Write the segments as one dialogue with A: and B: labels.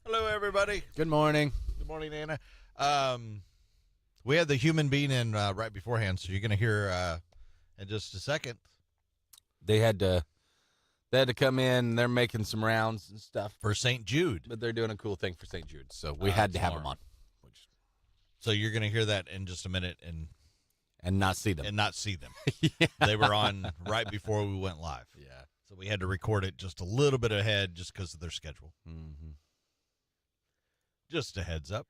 A: Hello, everybody.
B: Good morning.
A: Good morning, Anna. We had the human being in right beforehand, so you're going to hear in just a second.
B: They had to come in. They're making some rounds and stuff
A: For St. Jude.
B: but they're doing a cool thing for St. Jude, so we had to have them
A: tomorrow.
B: on,
A: So you're going to hear that in just a minute
B: and not see them.
A: and not see them.
B: Yeah.
A: They were on right before we went live.
B: Yeah.
A: So we had to record it just a little bit ahead just because of their schedule.
B: Mm-hmm.
A: Just a heads up.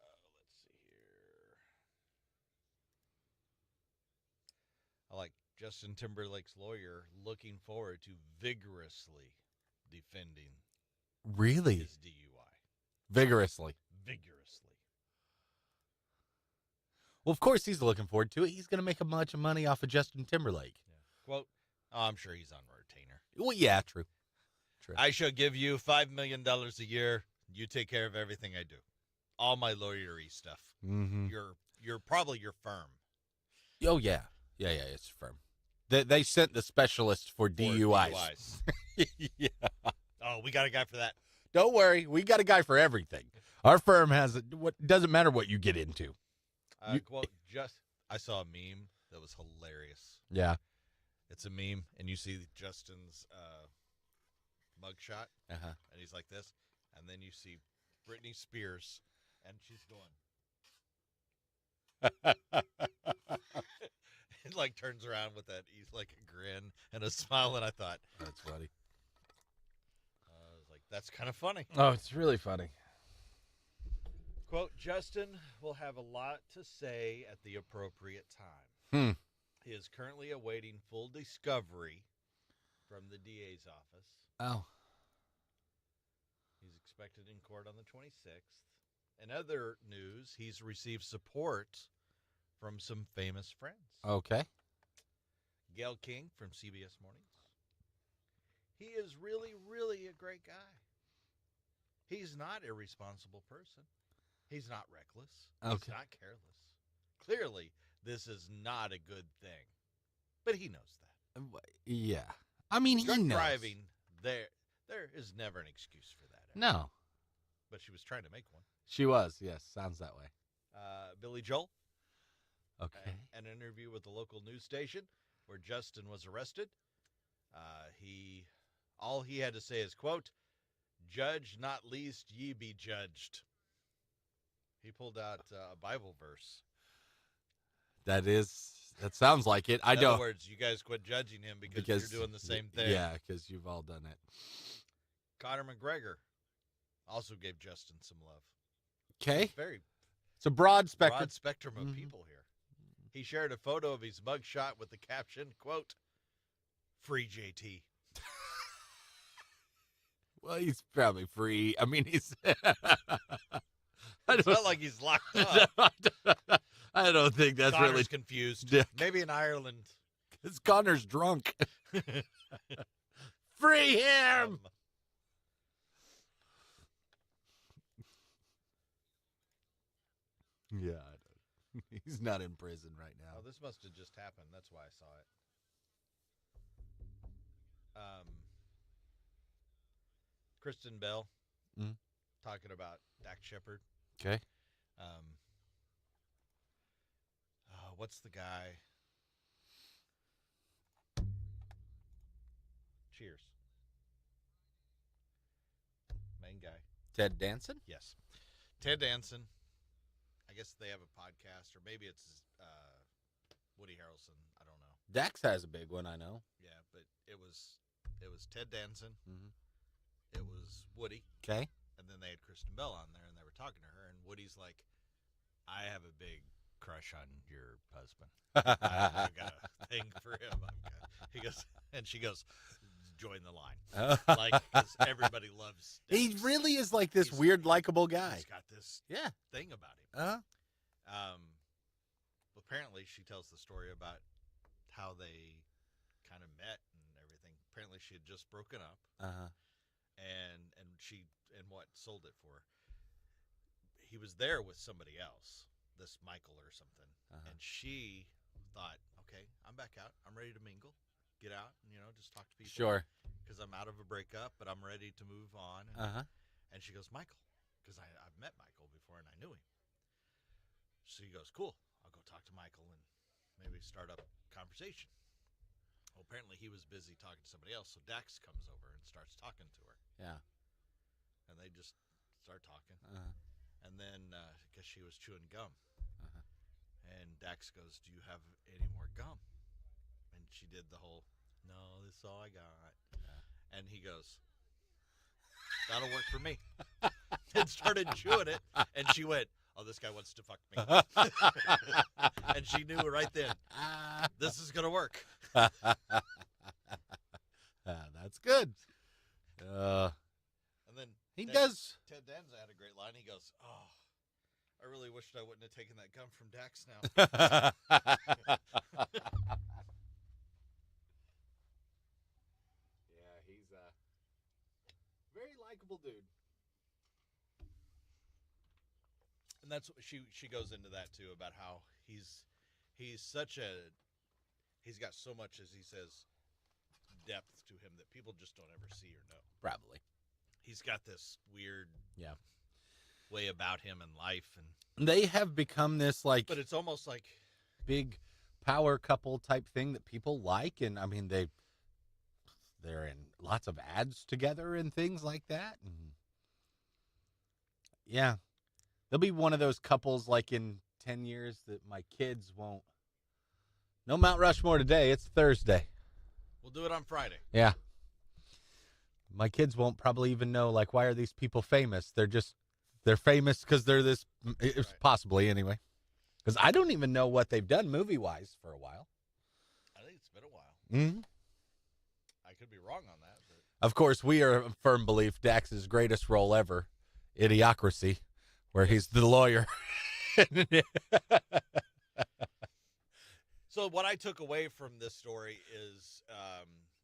A: Let's see here. I like Justin Timberlake's lawyer looking forward to vigorously defending
B: Really?
A: his DUI.
B: Vigorously.
A: Vigorously.
B: Well, of course he's looking forward to it. He's going to make a bunch of money off of Justin Timberlake.
A: Yeah. Quote, I'm sure he's on retainer.
B: Well, yeah, true.
A: I shall give you $5 million a year. You take care of everything I do. All my lawyery stuff.
B: Mm-hmm.
A: You're probably your firm.
B: Oh, yeah. Yeah, it's firm. They sent the specialist for DUIs. Yeah.
A: Oh, we got a guy for that.
B: Don't worry. We got a guy for everything. Our firm has it. Doesn't matter what you get into.
A: Quote, I saw a meme that was hilarious.
B: Yeah.
A: It's a meme, and you see Justin's mugshot,
B: Uh-huh.
A: and he's like this, and then you see Britney Spears, and she's going. It like turns around with that, he's like a grin and a smile, and I thought,
B: That's funny.
A: I was like, that's kind of funny.
B: Oh, it's really funny.
A: Quote, Justin will have a lot to say at the appropriate time.
B: Hmm.
A: He is currently awaiting full discovery from the DA's office.
B: Oh.
A: He's expected in court on the 26th. In other news, he's received support from some famous friends.
B: Okay.
A: Gail King from CBS Mornings. He is really, really a great guy. He's not a irresponsible person. He's not reckless.
B: Okay.
A: He's not careless. Clearly, this is not a good thing. But he knows that.
B: Yeah. I mean, he
A: Drunk
B: knows.
A: driving, there is never an excuse for that.
B: No.
A: But she was trying to make one.
B: She was. Yes. Sounds that way.
A: Billy Joel.
B: Okay.
A: An interview with the local news station where Justin was arrested. All he had to say is, quote, "Judge not least ye be judged." He pulled out a Bible verse.
B: That sounds like it. I
A: In
B: don't.
A: other words, you guys quit judging him because you're doing the same thing.
B: Yeah, because you've all done it.
A: Conor McGregor also gave Justin some love.
B: Okay.
A: Very
B: It's a broad spectrum.
A: broad spectrum of people here. He shared a photo of his mugshot with the caption, quote, "Free JT."
B: Well, he's probably free. I mean, he's.
A: It's not like he's locked up.
B: I don't think that's
A: Connor's
B: really.
A: confused.
B: Yeah.
A: Maybe in Ireland.
B: Because Connor's drunk. Free him! Yeah, I don't. He's not in prison right now.
A: Oh, this must have just happened. That's why I saw it. Kristen Bell talking about Dak Shepard.
B: Okay.
A: What's the guy? Cheers. Main guy.
B: Ted Danson?
A: Yes. Ted Danson. I guess they have a podcast, or maybe it's Woody Harrelson. I don't know.
B: Dax has a big one, I know.
A: Yeah, but it was Ted Danson.
B: Mhm.
A: It was Woody.
B: Okay.
A: And then they had Kristen Bell on there, and they were talking to her, and Woody's like, "I have a big crush on your husband. I got a thing for him." He goes, and she goes, "Join the line." Like, 'cause everybody loves Dax.
B: He really is like this
A: He's-
B: weird, likable guy.
A: He's got this
B: Yeah.
A: thing about him. Apparently, she tells the story about how they kind of met and everything. Apparently, she had just broken up.
B: Uh-huh.
A: and what sold it for. He was there with somebody else, this Michael or something, and she thought, okay, I'm back out. I'm ready to mingle, get out, and just talk to people.
B: Sure.
A: Because I'm out of a breakup, but I'm ready to move on. And she goes, Michael, because I've met Michael before and I knew him. So he goes, cool. I'll go talk to Michael and maybe start up a conversation. Well, apparently he was busy talking to somebody else, so Dax comes over and starts talking to her.
B: Yeah.
A: And they just start talking. And then, because she was chewing gum. And Dax goes, do you have any more gum? And she did the whole, no, this is all I got. And he goes, that'll work for me. And started chewing it. And she went, oh, this guy wants to fuck me. And she knew right then, this is going to work.
B: That's good.
A: And then
B: he does.
A: Ted Danza had a great line. He goes, oh, I really wished I wouldn't have taken that gum from Dax now. He's a very likable dude. And that's what she goes into that too, about how he's got so much, as he says, depth to him that people just don't ever see or know.
B: Probably.
A: He's got this weird way about him in life, and
B: they have become this
A: but it's almost like
B: big power couple type thing that people like, and I mean they're in lots of ads together and things like that. And yeah, they'll be one of those couples like in 10 years that my kids won't. No Mount Rushmore today. It's Thursday.
A: We'll do it on Friday.
B: Yeah. My kids won't probably even know, like, why are these people famous? They're famous because they're this, possibly anyway. Because I don't even know what they've done movie-wise for a while.
A: I think it's been a while.
B: Mm-hmm.
A: I could be wrong on that. But...
B: Of course, we are a firm belief Dax's greatest role ever, Idiocracy, where he's the lawyer.
A: So what I took away from this story is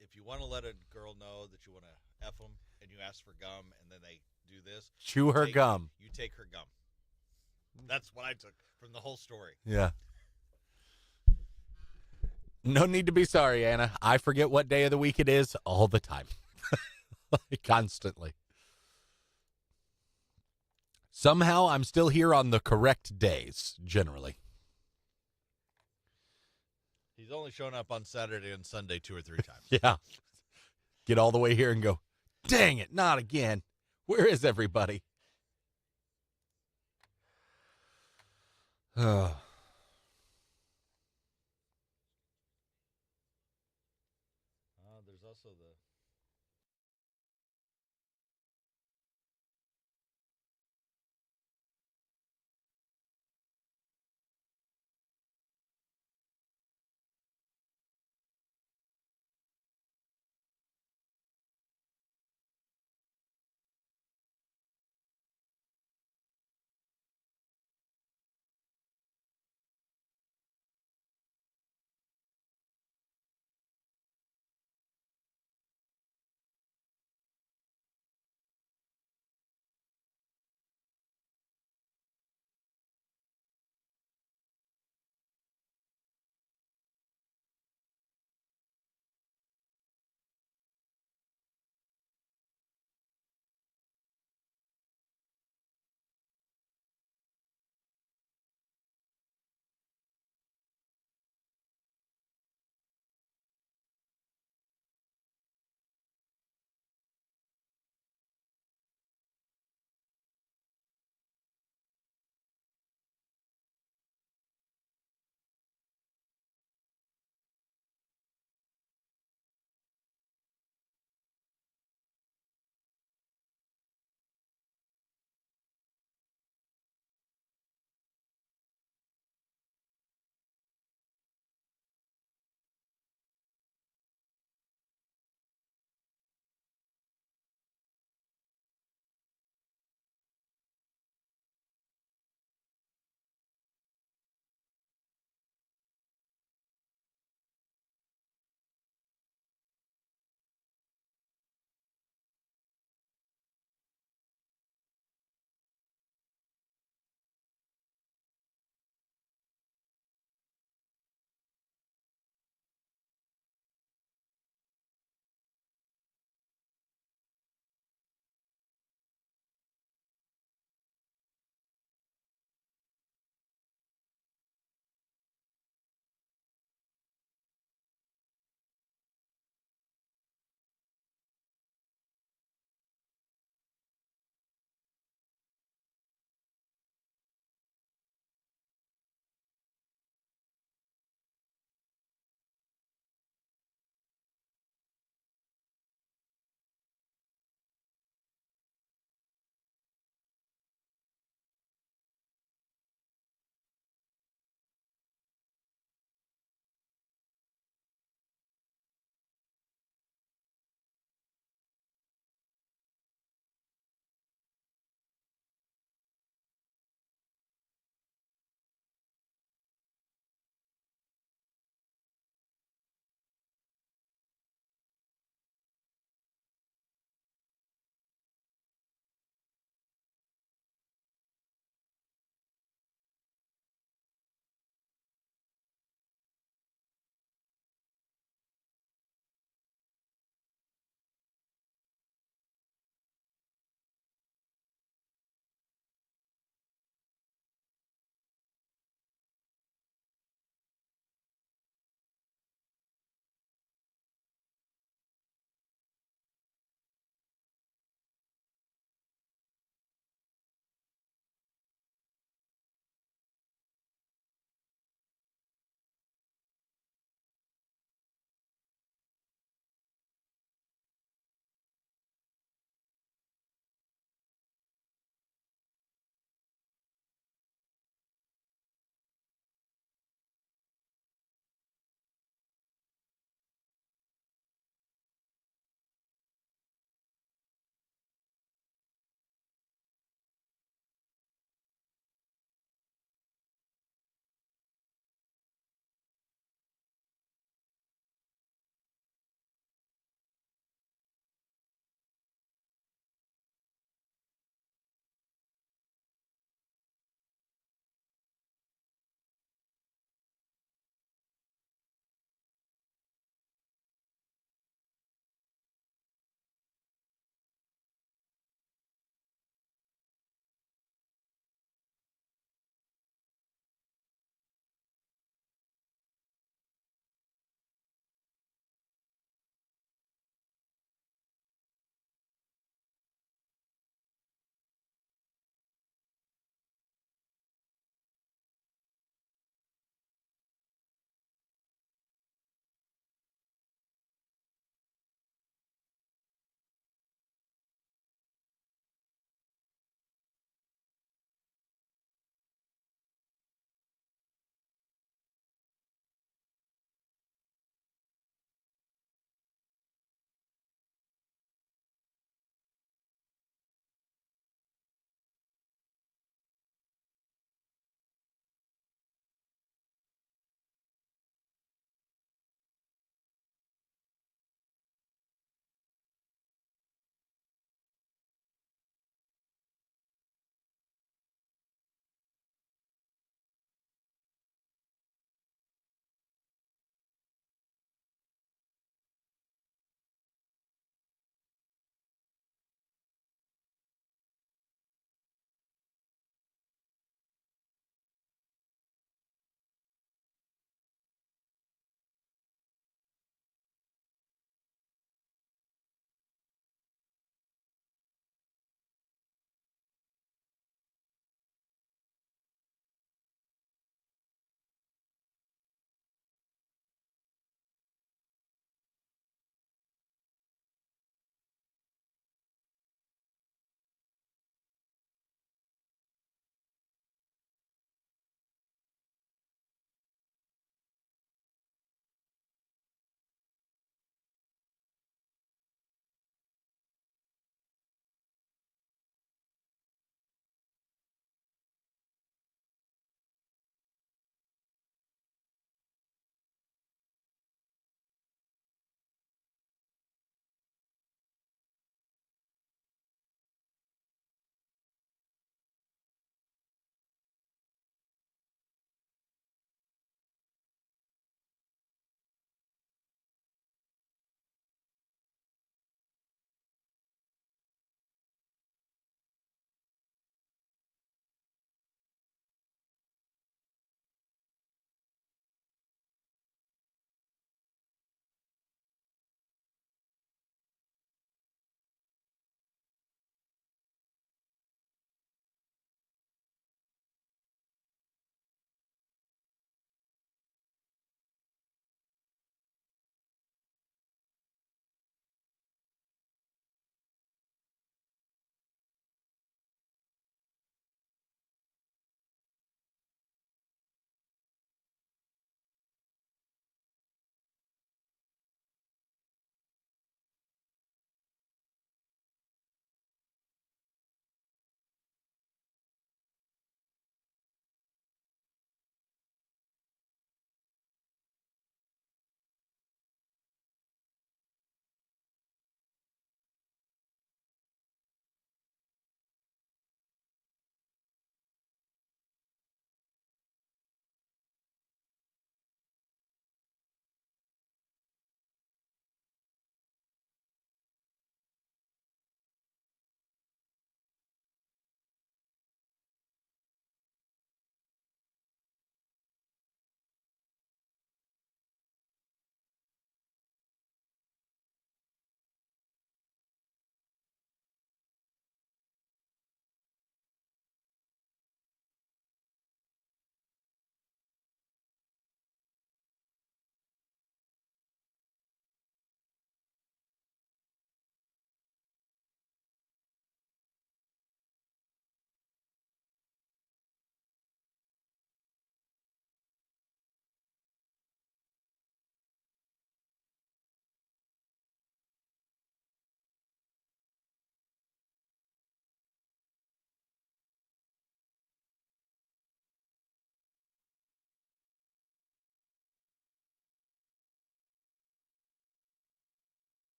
A: if you want to let a girl know that you want to F them and you ask for gum and then they do this.
B: Chew her gum.
A: You take her gum. That's what I took from the whole story.
B: Yeah. No need to be sorry, Anna. I forget what day of the week it is all the time. Constantly. Somehow I'm still here on the correct days, generally.
A: He's only shown up on Saturday and Sunday 2 or 3 times.
B: Yeah. Get all the way here and go, dang it, not again. Where is everybody? There's
A: also the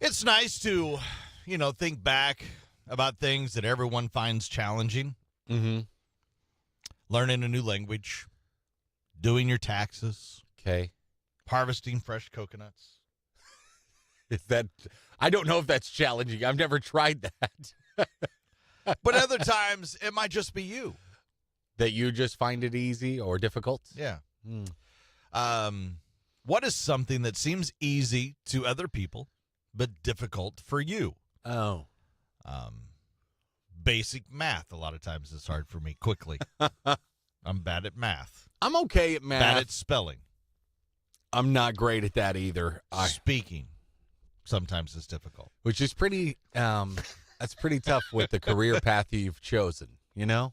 A: It's nice to, think back about things that everyone finds challenging.
B: Mm-hmm.
A: Learning a new language, doing your taxes,
B: Okay.
A: harvesting fresh coconuts.
B: Is that? I don't know if that's challenging. I've never tried that.
A: But other times, it might just be you.
B: That you just find it easy or difficult?
A: Yeah.
B: Mm.
A: What is something that seems easy to other people, but difficult for you?
B: Oh.
A: Basic math, a lot of times, is hard for me quickly. I'm bad at math.
B: I'm okay at math.
A: Bad at spelling.
B: I'm not great at that either.
A: Speaking sometimes is difficult.
B: Which is pretty, that's pretty tough with the career path you've chosen, you know?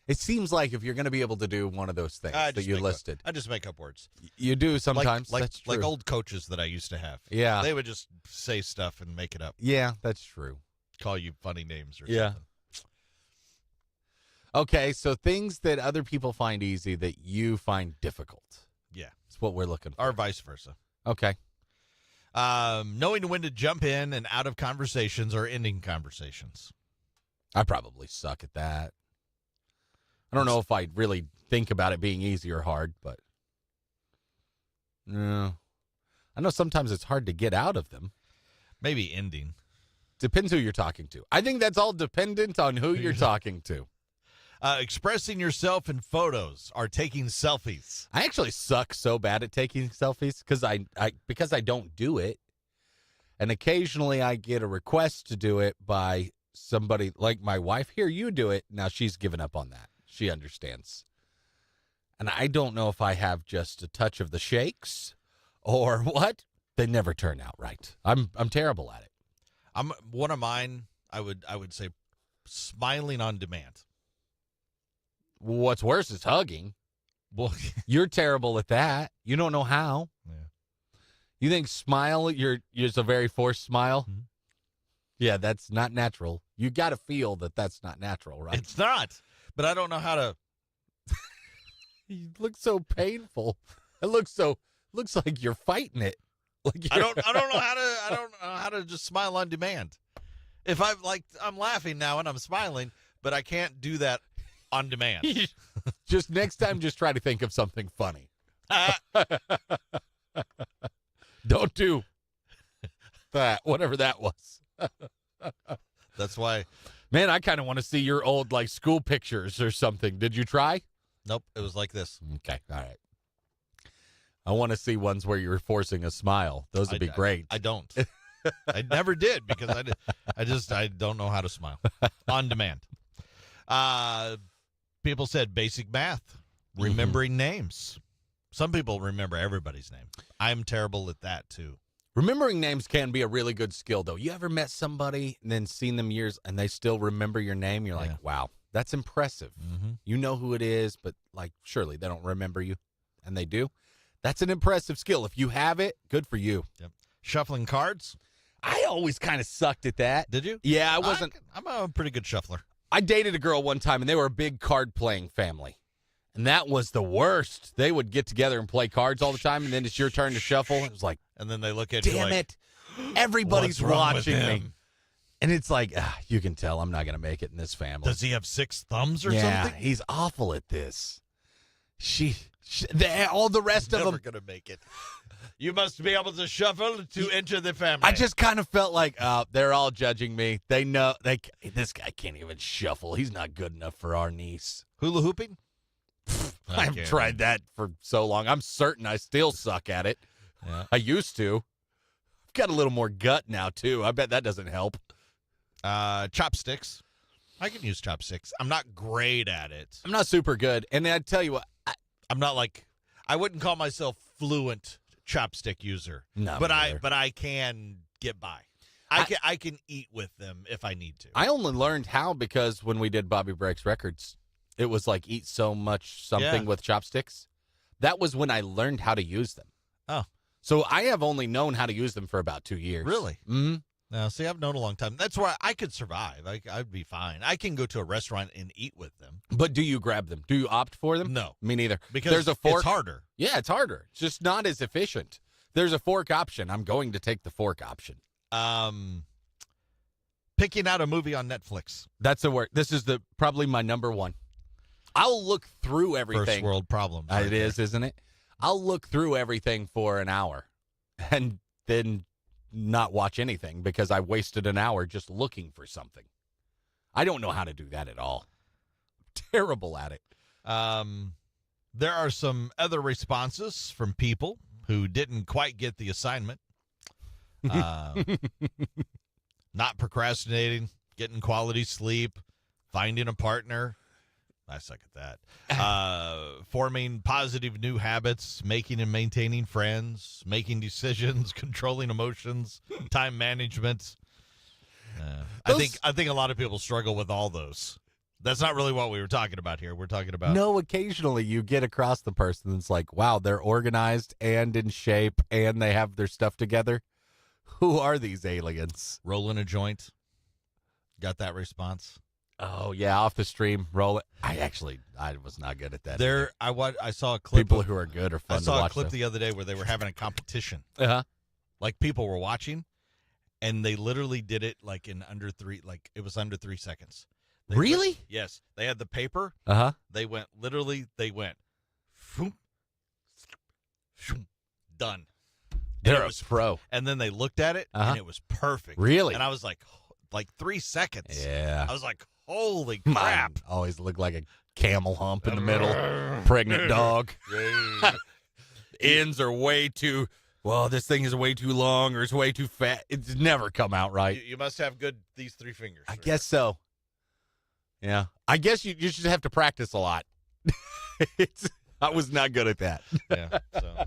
B: It seems like if you're going to be able to do one of those things that you listed.
A: I just make up words.
B: You do sometimes.
A: Like
B: that's true.
A: like old coaches that I used to have.
B: Yeah.
A: They would just say stuff and make it up.
B: Yeah, that's true.
A: Call you funny names or
B: Yeah.
A: something.
B: Okay, so things that other people find easy that you find difficult.
A: Yeah.
B: That's what we're looking for.
A: Or vice versa.
B: Okay.
A: Knowing when to jump in and out of conversations or ending conversations.
B: I probably suck at that. I don't know if I really think about it being easy or hard, but no. I know sometimes it's hard to get out of them.
A: Maybe ending.
B: Depends who you're talking to. I think that's all dependent on who you're talking to.
A: Expressing yourself in photos or taking selfies.
B: I actually suck so bad at taking selfies because I don't do it. And occasionally I get a request to do it by somebody like my wife. Here, you do it. Now she's given up on that. She understands. And I don't know if I have just a touch of the shakes or what. They never turn out right. I'm terrible at it.
A: One of mine, I would say smiling on demand.
B: What's worse is hugging.
A: Well,
B: You're terrible at that. You don't know how.
A: yeah.
B: You think smile, you're just a very forced smile?
A: Mhm.
B: Yeah, that's not natural. You got to feel that that's not natural, right?
A: It's not. But I don't know how to.
B: You look so painful. It looks like you're fighting it. Like
A: I don't know how to just smile on demand. If I'm laughing now and I'm smiling, but I can't do that on demand.
B: Just next time, just try to think of something funny. Don't do that, whatever that was.
A: That's why.
B: Man, I kind of want to see your old school pictures or something. Did you try?
A: Nope. It was like this.
B: Okay, all right. I want to see ones where you're forcing a smile. Those would be great.
A: I don't. I never did because I don't know how to smile on demand. People said basic math, remembering names. Some people remember everybody's name. I'm terrible at that too.
B: Remembering names can be a really good skill, though. You ever met somebody and then seen them years and they still remember your name? You're
A: Yeah.
B: like, wow, that's impressive.
A: Mm-hmm.
B: You know who it is, but surely they don't remember you, and they do. That's an impressive skill. If you have it, good for you.
A: Yep. Shuffling cards.
B: I always kind of sucked at that.
A: Did you?
B: Yeah, I wasn't.
A: I'm a pretty good shuffler.
B: I dated a girl one time, and they were a big card-playing family. And that was the worst. They would get together and play cards all the time, and then it's your turn to shuffle. It was like,
A: And then they look at you
B: damn
A: like,
B: it. Everybody's
A: "What's wrong with
B: watching me.
A: him?
B: And it's like, you can tell I'm not going to make it in this family.
A: Does he have 6 thumbs or
B: yeah,
A: something?
B: he's awful at this. All the rest of
A: Never
B: them.
A: gonna make it. You must be able to shuffle to enter the family.
B: I just kind of felt like they're all judging me. They know this guy can't even shuffle. He's not good enough for our niece.
A: hula hooping.
B: I've tried that for so long. I'm certain I still suck at it.
A: Yeah.
B: I used to. I've got a little more gut now too. I bet that doesn't help.
A: Chopsticks. I can use chopsticks. I'm not great at it.
B: I'm not super good. And I tell you what,
A: I'm not I wouldn't call myself fluent chopstick user.
B: no,
A: but
B: me neither.
A: I can get by. I can eat with them if I need to.
B: I only learned how because when we did Bobby Breaks Records, it was like eat so much something
A: Yeah.
B: with chopsticks. That was when I learned how to use them.
A: Oh.
B: So I have only known how to use them for about 2 years.
A: Really?
B: Mm-hmm.
A: No, see, I've known a long time. That's why I could survive. I'd be fine. I can go to a restaurant and eat with them.
B: But do you grab them? Do you opt for them?
A: No,
B: Me neither.
A: because
B: there's a fork.
A: it's harder.
B: Yeah, it's harder. It's just not as efficient. There's a fork option. I'm going to take the fork option.
A: Picking out a movie on Netflix.
B: That's the word. This is probably my number one. I'll look through everything.
A: First world problems. Right
B: It is, isn't it? I'll look through everything for an hour and then not watch anything because I wasted an hour just looking for something. I don't know how to do that at all. I'm terrible at it.
A: There are some other responses from people who didn't quite get the assignment. Not procrastinating, getting quality sleep, finding a partner. I suck at that. Forming positive new habits, making and maintaining friends, making decisions, controlling emotions, time management. I think a lot of people struggle with all those. That's not really what we were talking about here. We're talking about
B: No, occasionally you get across the person that's like, wow, they're organized and in shape and they have their stuff together. Who are these aliens?
A: rolling a joint. Got that response?
B: Oh, yeah, off the stream, roll it. I was not good at that.
A: I saw a clip.
B: People who are good are fun
A: I
B: to
A: saw
B: watch.
A: a clip the other day where they were having a competition.
B: Uh-huh.
A: Like people were watching, and they literally did it like in under 3 under 3 seconds.
B: Really?
A: Yes. They had the paper.
B: Uh-huh.
A: They went, phoom, shoom, done.
B: They're
A: it
B: a
A: was
B: pro.
A: And then they looked at it,
B: Uh-huh.
A: and it was perfect.
B: Really?
A: And I was like 3 seconds.
B: Yeah.
A: I was like, holy crap.
B: Mine always looked like a camel hump in the middle. Pregnant dog. Ends are way too, well, this thing is way too long or it's way too fat. It's never come out right.
A: You must have these 3 fingers.
B: I guess so. Yeah. I guess you should have to practice a lot. I was not good at that.
A: Yeah. So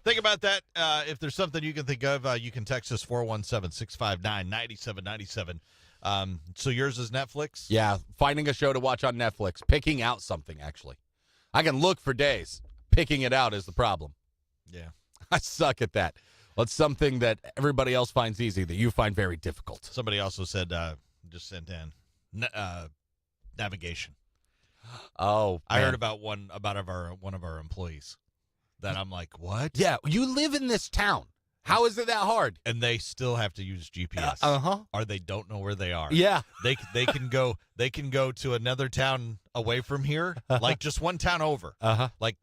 A: think about that. If there's something you can think of, you can text us 417-659-9797. So yours is Netflix?
B: Yeah. Finding a show to watch on Netflix. Picking out something, actually. I can look for days. Picking it out is the problem.
A: Yeah.
B: I suck at that. Well, it's something that everybody else finds easy that you find very difficult.
A: Somebody also said, just sent in, navigation.
B: Oh,
A: I
B: man.
A: heard about one of our employees that I'm like, what?
B: Yeah, you live in this town. How is it that hard?
A: And they still have to use GPS.
B: Uh-huh.
A: Or they don't know where they are.
B: Yeah.
A: They can go to another town away from here, like just one town over.
B: Uh-huh.
A: Like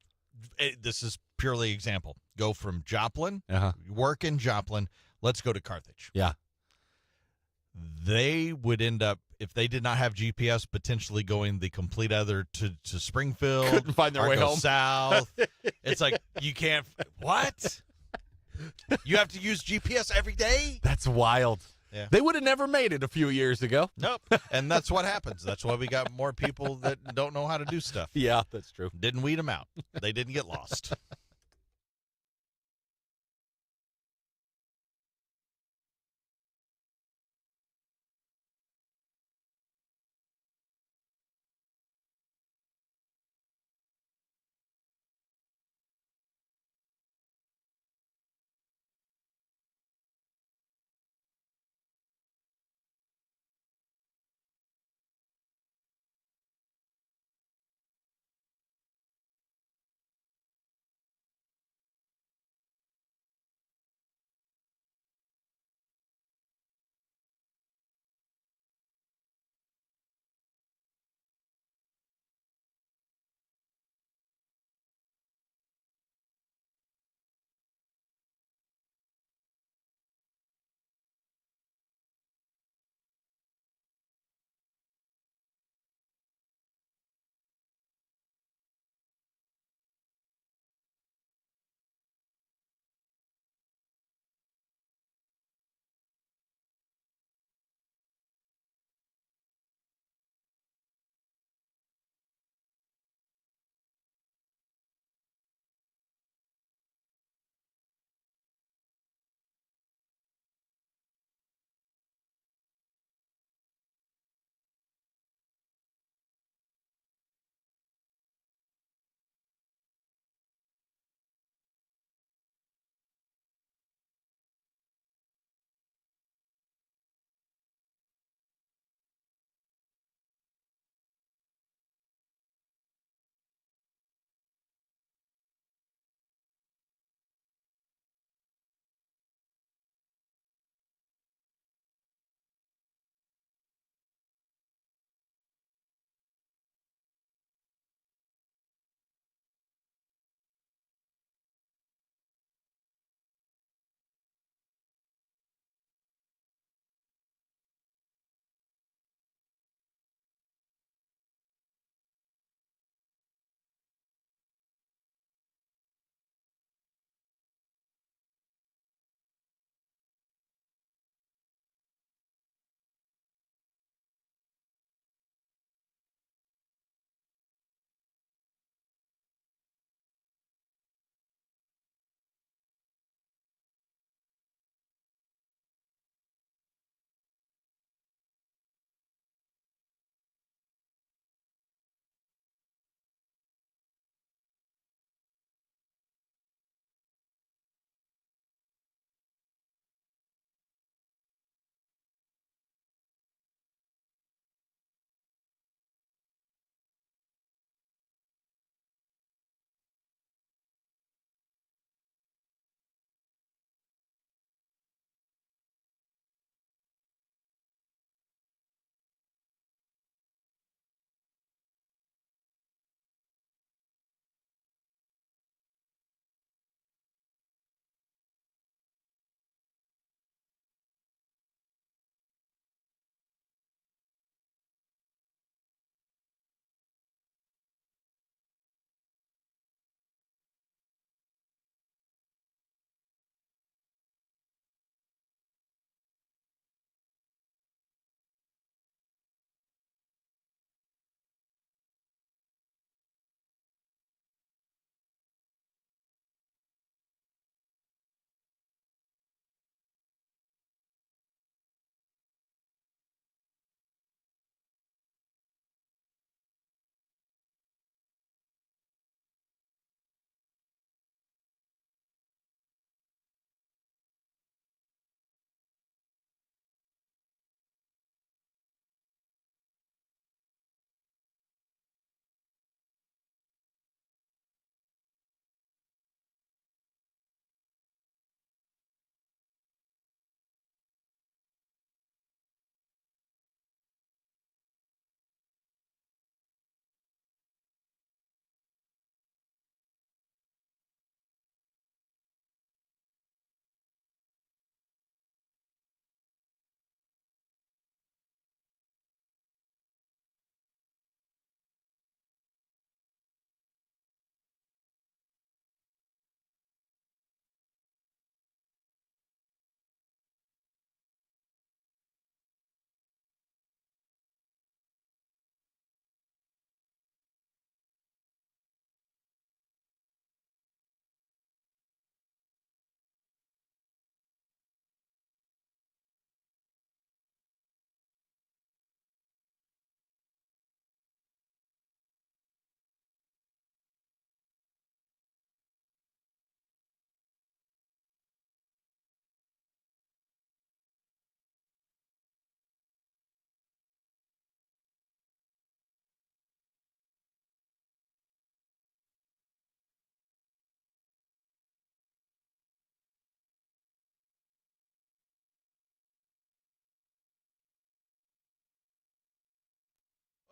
A: this is purely example. Go from Joplin,
B: Uh-huh.
A: work in Joplin, let's go to Carthage.
B: Yeah.
A: They would end up, if they did not have GPS, potentially going the complete other to Springfield.
B: Couldn't find their
A: or
B: way
A: go
B: home.
A: south. It's like, you can't, what? You have to use GPS every day?
B: That's wild.
A: Yeah.
B: They would have never made it a few years ago.
A: Nope. And that's what happens. That's why we got more people that don't know how to do stuff.
B: Yeah, that's true.
A: Didn't weed them out. They didn't get lost.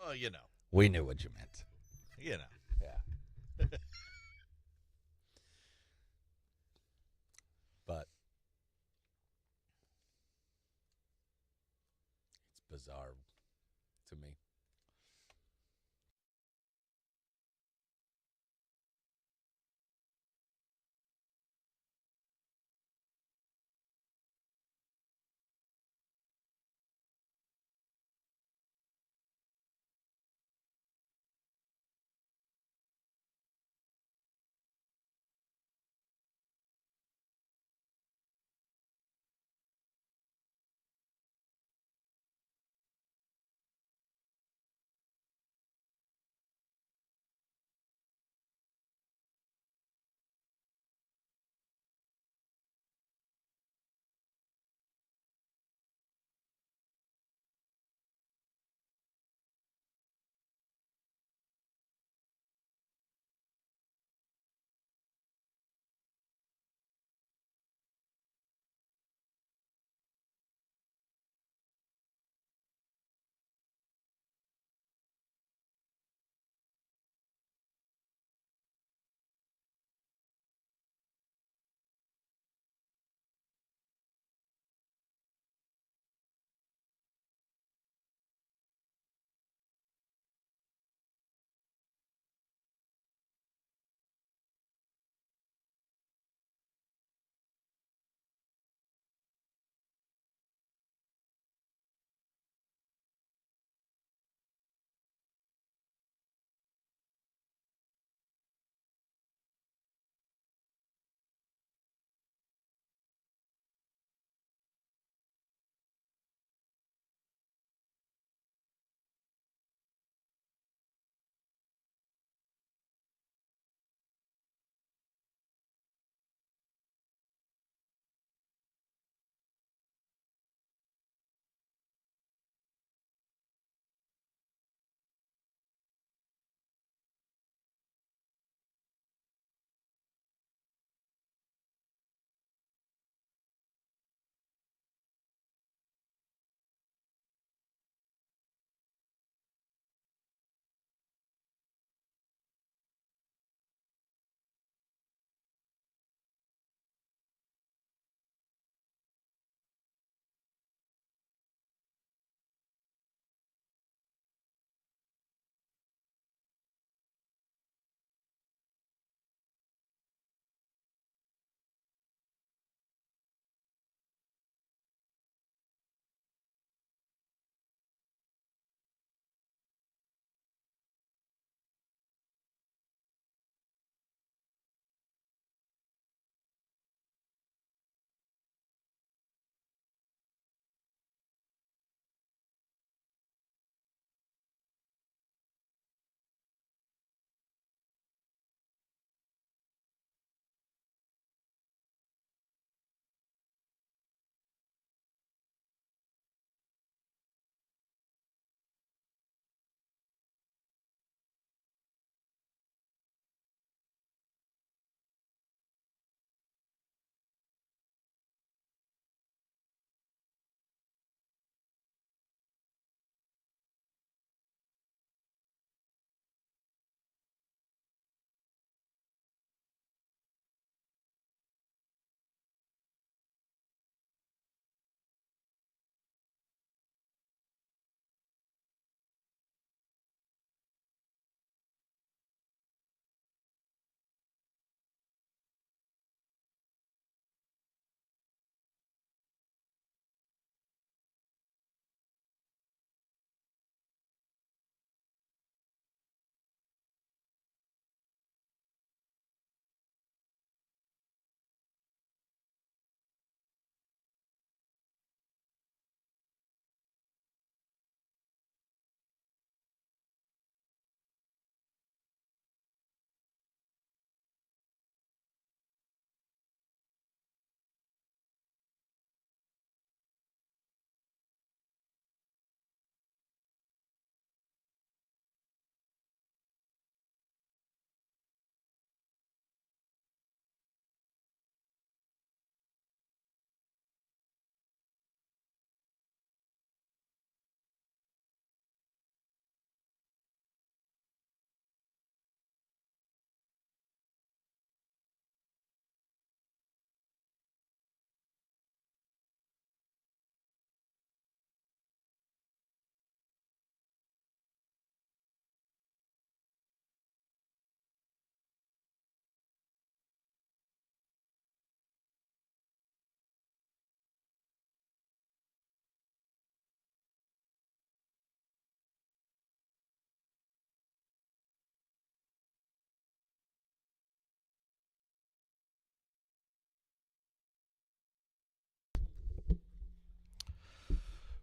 A: Well,
B: We knew what you meant.
A: you know.
B: Yeah. But it's bizarre to me.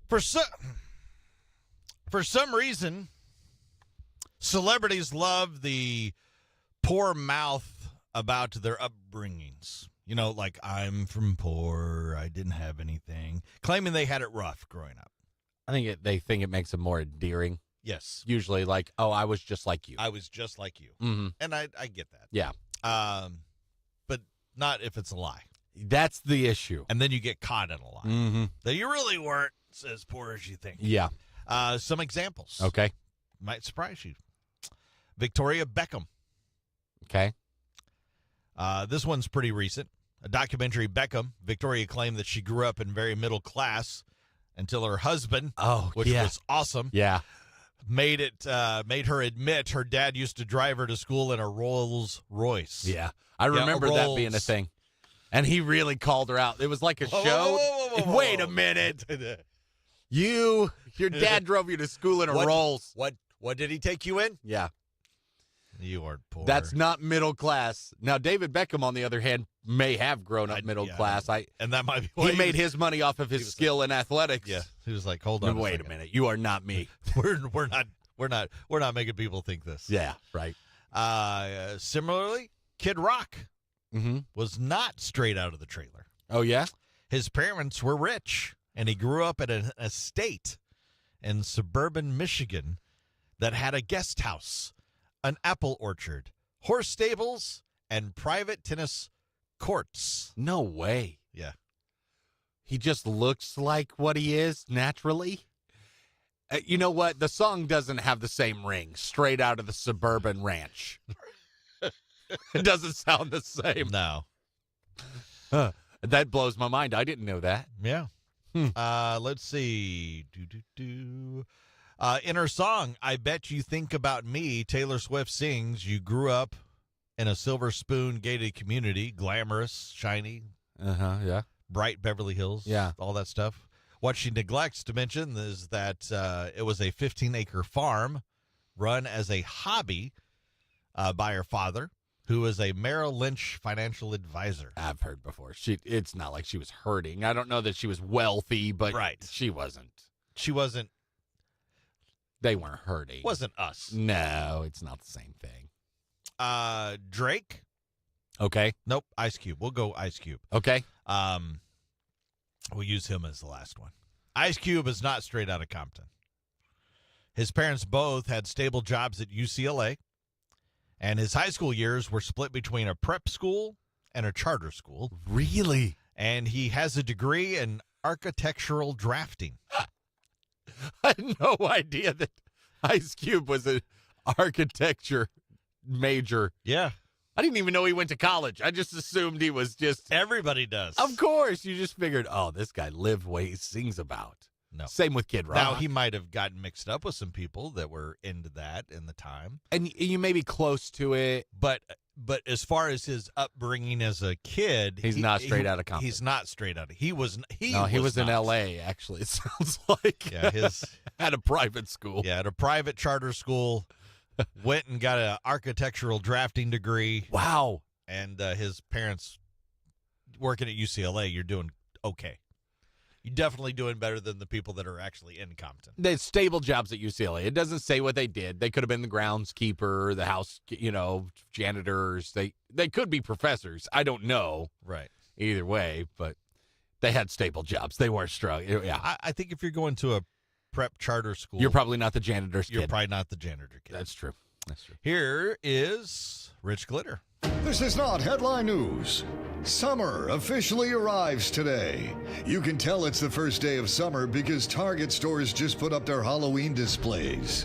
A: For some reason, celebrities love the poor mouth about their upbringings. You know, like, I'm from poor, I didn't have anything, claiming they had it rough growing up.
B: I think they think it makes them more endearing.
A: Yes.
B: Usually, like, oh, I was just like you.
A: I was just like you.
B: Mm-hmm.
A: And I get that.
B: Yeah.
A: But not if it's a lie.
B: That's the issue.
A: And then you get caught in a lie.
B: Mm-hmm.
A: That you really weren't as poor as you think.
B: Yeah.
A: Some examples.
B: Okay.
A: Might surprise you. Victoria Beckham.
B: Okay.
A: This one's pretty recent. A documentary, Beckham. Victoria claimed that she grew up in very middle class until her husband, which was awesome, made her admit her dad used to drive her to school in a Rolls Royce.
B: Yeah. I remember that being a thing. And he really called her out. It was like a show.
A: Whoa.
B: Wait a minute. Your dad drove you to school in a Rolls.
A: What did he take you in?
B: Yeah.
A: You aren't poor.
B: That's not middle class. Now, David Beckham, on the other hand, may have grown up middle class.
A: And that might be
B: he made his money off of his skill in athletics.
A: Yeah. He was like, hold on.
B: Wait a minute. You are not me.
A: We're not making people think this.
B: Yeah, right.
A: Similarly, Kid Rock was not straight out of the trailer.
B: Oh, yeah?
A: His parents were rich, and he grew up at an estate in suburban Michigan that had a guest house, an apple orchard, horse stables, and private tennis courts.
B: No way.
A: Yeah.
B: He just looks like what he is naturally. You know what? The song doesn't have the same ring. Straight out of the suburban ranch. It doesn't sound the same.
A: No.
B: That blows my mind. I didn't know that.
A: Yeah. Let's see. In her song, I Bet You Think About Me, Taylor Swift sings, you grew up in a Silver Spoon gated community, glamorous, shiny,
B: yeah,
A: bright Beverly Hills,
B: yeah,
A: all that stuff. What she neglects to mention is that it was a 15-acre farm run as a hobby by her father, who is a Merrill Lynch financial advisor.
B: I've heard before. It's not like she was hurting. I don't know that she was wealthy, but she wasn't.
A: She wasn't.
B: They weren't hurting.
A: Wasn't us.
B: No, it's not the same thing.
A: Drake.
B: Okay.
A: Nope. Ice Cube. We'll go Ice Cube.
B: Okay.
A: We'll use him as the last one. Ice Cube is not straight out of Compton. His parents both had stable jobs at UCLA, and his high school years were split between a prep school and a charter school.
B: Really?
A: And he has a degree in architectural drafting.
B: I had no idea that Ice Cube was an architecture major.
A: Yeah.
B: I didn't even know he went to college. I just assumed he was just...
A: Everybody does.
B: Of course. You just figured, oh, this guy lived what he sings about.
A: No.
B: Same with Kid Rock.
A: Now, he might have gotten mixed up with some people that were into that in the time.
B: And you may be close to it.
A: But as far as his upbringing as a kid...
B: He's not straight out of Compton.
A: He's not straight out of... He was
B: in L.A., actually, it sounds like.
A: Yeah,
B: at a private school.
A: Yeah, at a private charter school. Went and got an architectural drafting degree.
B: Wow.
A: And his parents working at UCLA, you're doing okay. You're definitely doing better than the people that are actually in Compton.
B: They had stable jobs at UCLA. It doesn't say what they did. They could have been the groundskeeper, the house, janitors. They could be professors. I don't know.
A: Right.
B: Either way, but they had stable jobs. They weren't struggling. Yeah.
A: I think if you're going to a prep charter school,
B: you're probably not the janitor's kid.
A: You're probably not the janitor kid.
B: That's true.
A: Here is Rich Glitter.
C: This is not headline news. Summer officially arrives today. You can tell it's the first day of summer because Target stores just put up their Halloween displays.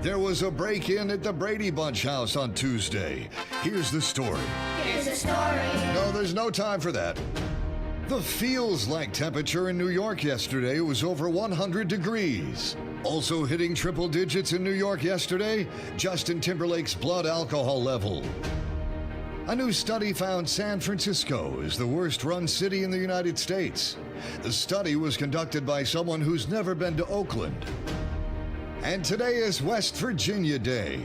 C: There was a break-in at the Brady Bunch house on Tuesday. Here's the story.
D: Here's the story.
C: No, there's no time for that. The feels-like temperature in New York yesterday was over 100 degrees. Also hitting triple digits in New York yesterday, Justin Timberlake's blood alcohol level. A new study found San Francisco is the worst-run city in the United States. The study was conducted by someone who's never been to Oakland. And today is West Virginia Day.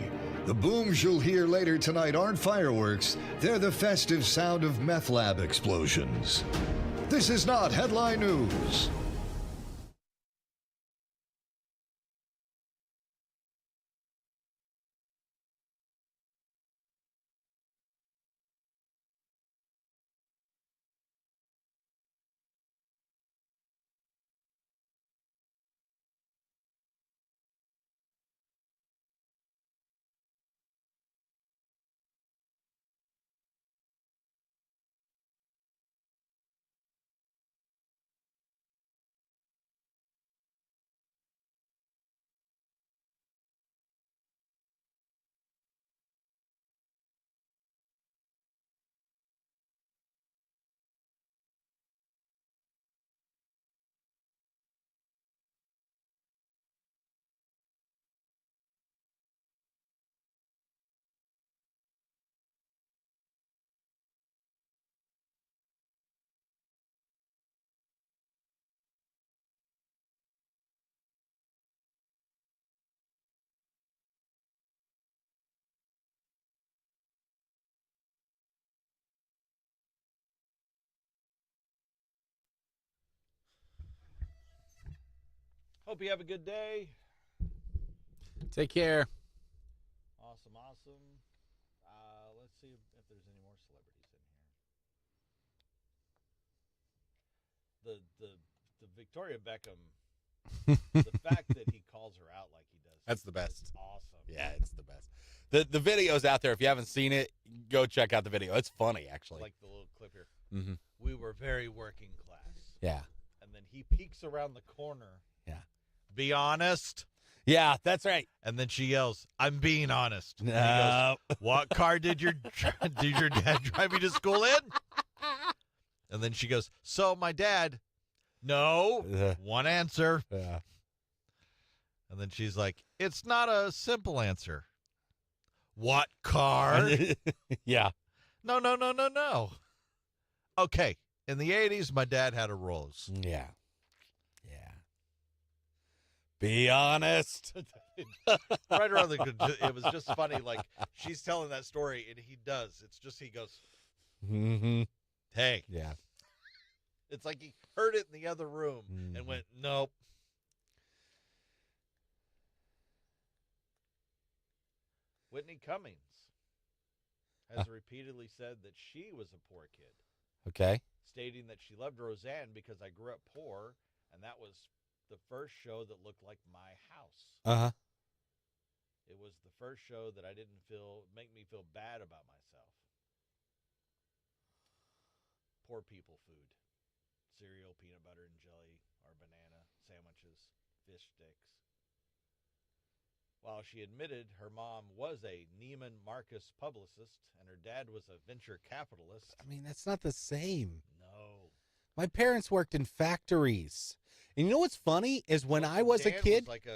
C: The booms you'll hear later tonight aren't fireworks. They're the festive sound of meth lab explosions. This is not headline news.
A: Hope you have a good day.
B: Take care.
A: Awesome. Let's see if there's any more celebrities in here. The Victoria Beckham, the fact that he calls her out like he does.
B: That's the best.
A: Is awesome.
B: Yeah, it's the best. The video's out there. If you haven't seen it, go check out the video. It's funny, actually.
A: Like the little clip here.
B: Mm-hmm.
A: We were very working class.
B: Yeah.
A: And then he peeks around the corner.
B: Yeah.
A: Be honest.
B: Yeah, that's right.
A: And then she yells, "I'm being honest." And he
B: No.
A: goes, "What car did your dad drive you to school in?" And then she goes, "So my dad." No. One answer.
B: Yeah.
A: And then she's like, "It's not a simple answer." What car?
B: Yeah.
A: No. Okay. In the 80s, my dad had a Rolls.
B: Yeah. Yeah. Be honest.
A: Right around it was just funny. Like, she's telling that story, and he does. It's just, he goes,
B: Mm-hmm.
A: "Hey."
B: Yeah.
A: It's like he heard it in the other room and went, "Nope." Whitney Cummings has repeatedly said that she was a poor kid,
B: Okay.
A: stating that she loved Roseanne because I grew up poor, and that was the first show that looked like my house.
B: Uh-huh.
A: It was the first show that I didn't make me feel bad about myself. Poor people food. Cereal, peanut butter and jelly, or banana sandwiches, fish sticks. While she admitted her mom was a Neiman Marcus publicist and her dad was a venture capitalist.
B: I mean, that's not the same.
A: No.
B: My parents worked in factories. And you know what's funny is when I was a
A: Dan
B: kid,
A: was like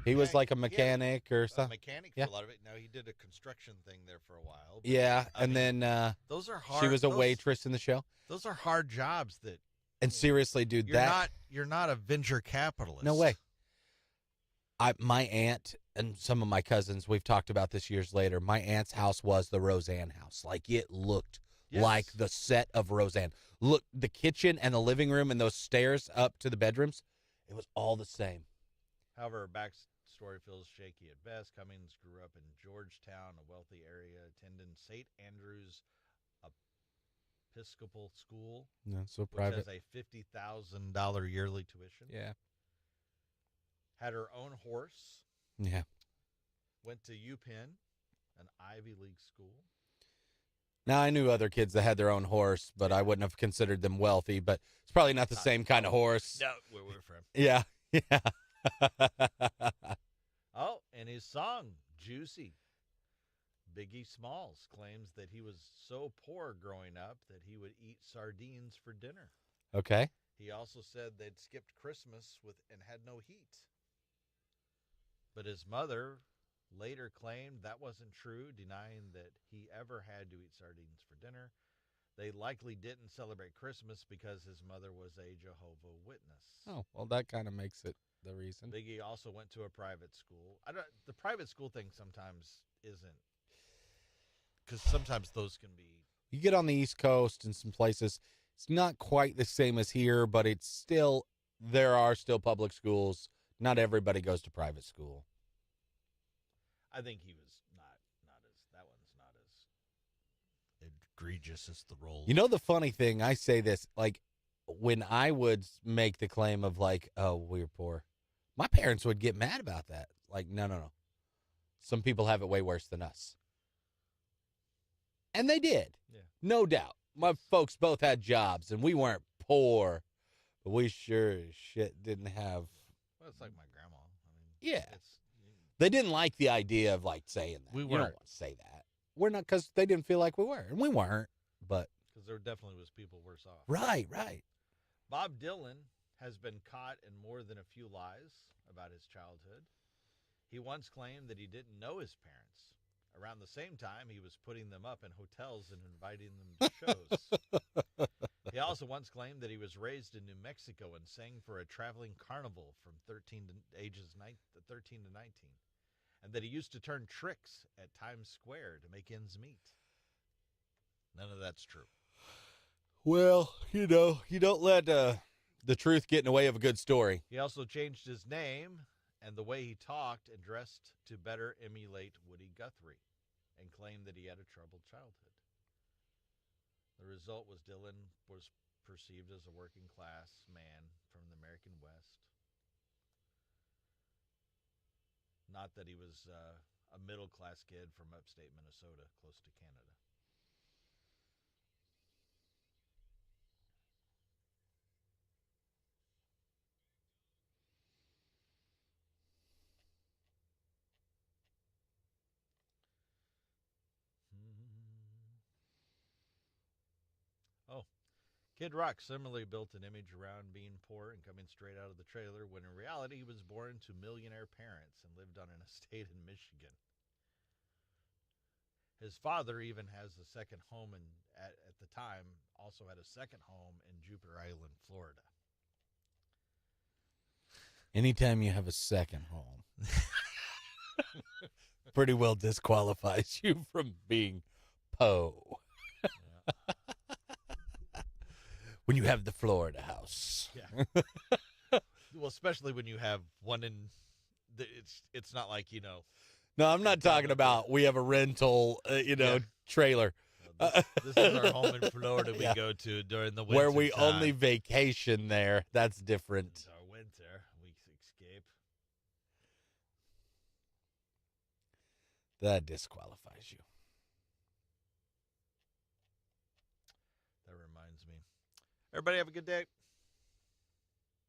B: he was like a mechanic or
A: a
B: something.
A: mechanic
B: Yeah.
A: for a lot of it. Now he did a construction thing there for a while. but,
B: Yeah,
A: I
B: and
A: mean,
B: then
A: those are hard.
B: she was a
A: those-
B: waitress in the show.
A: Those are hard jobs that
B: And seriously, dude,
A: you're not a venture capitalist.
B: no way. My aunt and some of my cousins, we've talked about this years later. My aunt's house was the Roseanne house. Like, it looked
A: Yes.
B: like the set of Roseanne. Look, the kitchen and the living room and those stairs up to the bedrooms, it was all the same.
A: However, her backstory feels shaky at best. Cummings grew up in Georgetown, a wealthy area, attending St. Andrew's Episcopal School,
B: No, so
A: which
B: private.
A: has a $50,000 yearly tuition.
B: Yeah.
A: Had her own horse.
B: Yeah.
A: Went to UPenn, an Ivy League school.
B: Now, I knew other kids that had their own horse, but I wouldn't have considered them wealthy. But it's probably not the same kind of horse.
A: No, where we're from.
B: Yeah. Yeah.
A: Oh, and his song, Juicy. Biggie Smalls claims that he was so poor growing up that he would eat sardines for dinner.
B: Okay.
A: He also said they'd skipped Christmas and had no heat. But his mother later claimed that wasn't true, denying that he ever had to eat sardines for dinner. They likely didn't celebrate Christmas because his mother was a Jehovah's Witness.
B: Oh, well, that kind of makes it the reason.
A: Biggie also went to a private school. The private school thing sometimes isn't, because sometimes those can be.
B: You get on the East Coast and some places, it's not quite the same as here, but it's still, there are still public schools. Not everybody goes to private school.
A: I think he was not as, that one's not as egregious as the role.
B: You know, the funny thing, I say this, like, when I would make the claim of, like, oh, we're poor, my parents would get mad about that. Like, no. Some people have it way worse than us. And they did.
A: Yeah.
B: No doubt. My folks both had jobs, and we weren't poor, but we sure as shit didn't have.
A: Well, it's like my grandma. I mean,
B: Yeah.
A: it's,
B: They didn't like the idea of, like, saying that.
A: We
B: You don't
A: weren't.
B: want to say that. We're not, because they didn't feel like we were, and we weren't. But
A: because there definitely was people worse off.
B: right.
A: Bob Dylan has been caught in more than a few lies about his childhood. He once claimed that he didn't know his parents. Around the same time, he was putting them up in hotels and inviting them to shows. He also once claimed that he was raised in New Mexico and sang for a traveling carnival from 13 to 19, and that he used to turn tricks at Times Square to make ends meet. None of that's true.
B: Well, you know, you don't let The truth get in the way of a good story.
A: He also changed his name and the way he talked and dressed to better emulate Woody Guthrie, and claimed that he had a troubled childhood. The result was Dylan was perceived as a working class man from the American West. Not that he was a middle class kid from upstate Minnesota, close to Canada. Oh, Kid Rock similarly built an image around being poor and coming straight out of the trailer, when in reality he was born to millionaire parents and lived on an estate in Michigan. His father even has a second home at the time, also had a second home in Jupiter Island, Florida.
B: Anytime you have a second home, pretty well disqualifies you from being Poe.
A: Yeah.
B: When you have the Florida house.
A: Yeah. Well, especially when you have one in, it's not like, you know.
B: No, I'm not talking about we have a rental, trailer.
A: This is our home in Florida we
B: Yeah.
A: go to during the winter
B: Where we
A: time.
B: only vacation there. That's different.
A: It's our winter. We escape.
B: That disqualifies you.
A: That reminds me. Everybody have a good day.